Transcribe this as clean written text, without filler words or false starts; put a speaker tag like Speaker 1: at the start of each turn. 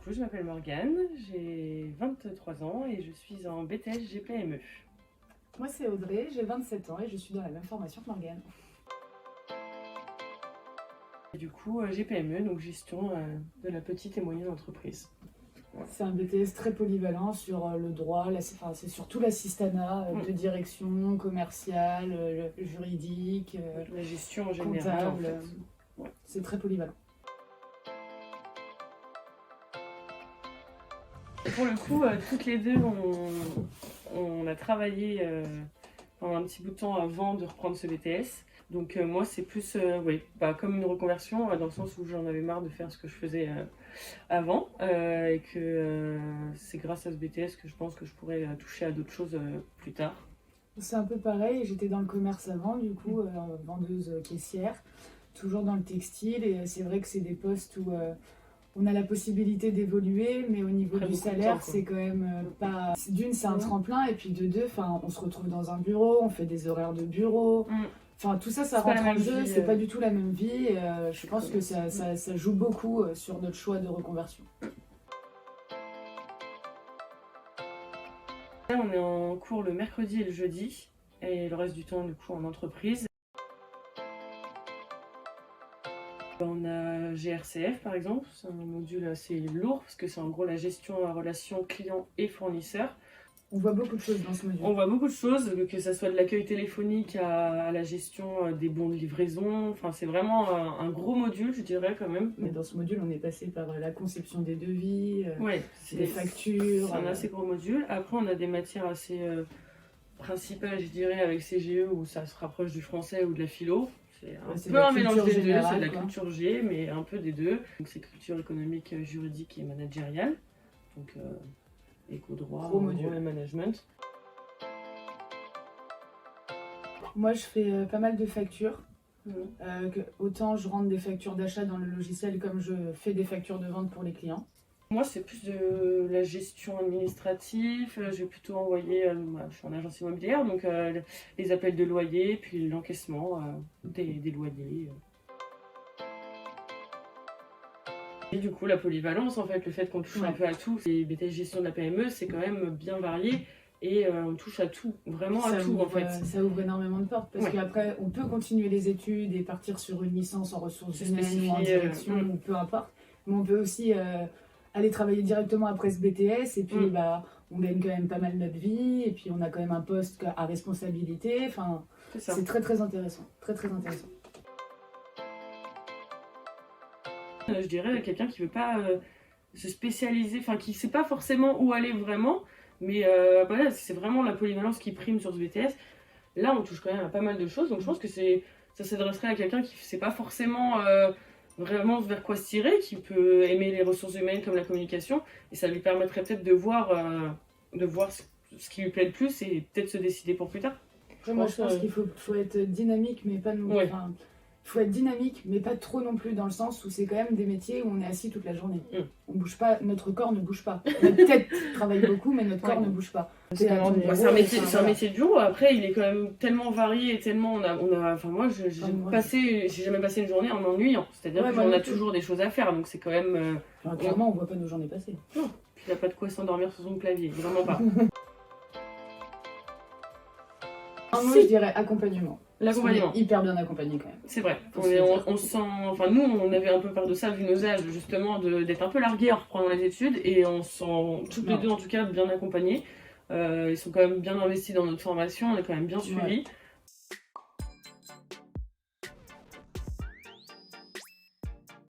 Speaker 1: coup, je m'appelle Morgane, j'ai 23 ans et je suis en BTS GPME.
Speaker 2: Moi, c'est Audrey, j'ai 27 ans et je suis dans la même formation que Morgane.
Speaker 1: Et du coup, GPME, donc gestion de la petite et moyenne entreprise. Voilà.
Speaker 2: C'est un BTS très polyvalent sur le droit, c'est surtout l'assistanat de direction commerciale, juridique,
Speaker 1: la gestion en général,
Speaker 2: comptable.
Speaker 1: en fait. Ouais.
Speaker 2: C'est très polyvalent.
Speaker 1: Pour le coup, toutes les deux, on a travaillé pendant un petit bout de temps avant de reprendre ce BTS. Donc moi, c'est plus comme une reconversion, dans le sens où j'en avais marre de faire ce que je faisais avant. Et que c'est grâce à ce BTS que je pense que je pourrais toucher à d'autres choses plus tard.
Speaker 2: C'est un peu pareil, j'étais dans le commerce avant, du coup, vendeuse caissière, toujours dans le textile. Et c'est vrai que c'est des postes où on a la possibilité d'évoluer, mais au niveau du salaire, c'est quand même pas... D'une, c'est un tremplin, et puis de deux, on se retrouve dans un bureau, on fait des horaires de bureau. Enfin, tout ça, ça rentre en jeu, c'est pas du tout la même vie. Je pense que ça joue beaucoup sur notre choix de reconversion.
Speaker 1: Là, on est en cours le mercredi et le jeudi, et le reste du temps, du coup, en entreprise. On a GRCF par exemple, c'est un module assez lourd parce que c'est en gros la gestion en relation client et fournisseur.
Speaker 2: On voit beaucoup de choses dans ce module.
Speaker 1: On voit beaucoup de choses, que ce soit de l'accueil téléphonique à la gestion des bons de livraison. Enfin, c'est vraiment un gros module, je dirais quand même.
Speaker 2: Mais dans ce module, on est passé par la conception des devis, des factures.
Speaker 1: C'est un assez gros module. Après, on a des matières assez principales, je dirais, avec CGE où ça se rapproche du français ou de la philo. C'est un peu un mélange des deux, c'est de la culture G, mais un peu des deux. Donc c'est culture économique, juridique et managériale. Donc éco-droit, et management.
Speaker 2: Moi je fais pas mal de factures. Autant je rentre des factures d'achat dans le logiciel comme je fais des factures de vente pour les clients.
Speaker 1: Moi, c'est plus de la gestion administrative. Je vais plutôt envoyer, je suis en agence immobilière, donc les appels de loyer, puis l'encaissement des loyers. Et du coup, la polyvalence, en fait, le fait qu'on touche un peu à tout. Les BTS gestion de la PME, c'est quand même bien varié. Et on touche à tout, vraiment à tout en fait.
Speaker 2: Ça ouvre énormément de portes parce qu'après on peut continuer les études et partir sur une licence en ressources humaines ou en direction ou peu importe. Mais on peut aussi aller travailler directement après ce BTS et puis on gagne quand même pas mal notre vie et puis on a quand même un poste à responsabilité. Enfin, c'est très très intéressant, très très intéressant.
Speaker 1: Je dirais quelqu'un qui veut pas se spécialiser, enfin qui sait pas forcément où aller vraiment. Mais voilà, c'est vraiment la polyvalence qui prime sur ce BTS. Là, on touche quand même à pas mal de choses, donc je pense que ça s'adresserait à quelqu'un qui ne sait pas forcément vraiment vers quoi se tirer, qui peut aimer les ressources humaines comme la communication, et ça lui permettrait peut-être de voir ce qui lui plaît le plus et peut-être se décider pour plus tard.
Speaker 2: Moi, je pense qu'il faut être dynamique, mais pas nous. Faut être dynamique, mais pas trop non plus, dans le sens où c'est quand même des métiers où on est assis toute la journée. On bouge pas, notre corps ne bouge pas. Notre tête travaille beaucoup, mais notre corps ne bouge pas.
Speaker 1: C'est un métier dur. Après, il est quand même tellement varié et tellement moi, j'ai jamais passé une journée en m'ennuyant. C'est-à-dire qu'on a toujours des choses à faire, donc c'est quand même.
Speaker 2: Clairement, on voit pas nos journées passer.
Speaker 1: Non. Puis il n'y a pas de quoi s'endormir sur son clavier, vraiment pas.
Speaker 2: Moi, je dirais accompagnement.
Speaker 1: L'accompagnement.
Speaker 2: On est hyper bien accompagné quand même.
Speaker 1: C'est vrai. On sent. Enfin, nous, on avait un peu peur de ça, vu nos âges, justement, d'être un peu largués en reprenant les études. Et on se sent, toutes les deux en tout cas, bien accompagnés. Ils sont quand même bien investis dans notre formation, on est quand même bien suivis.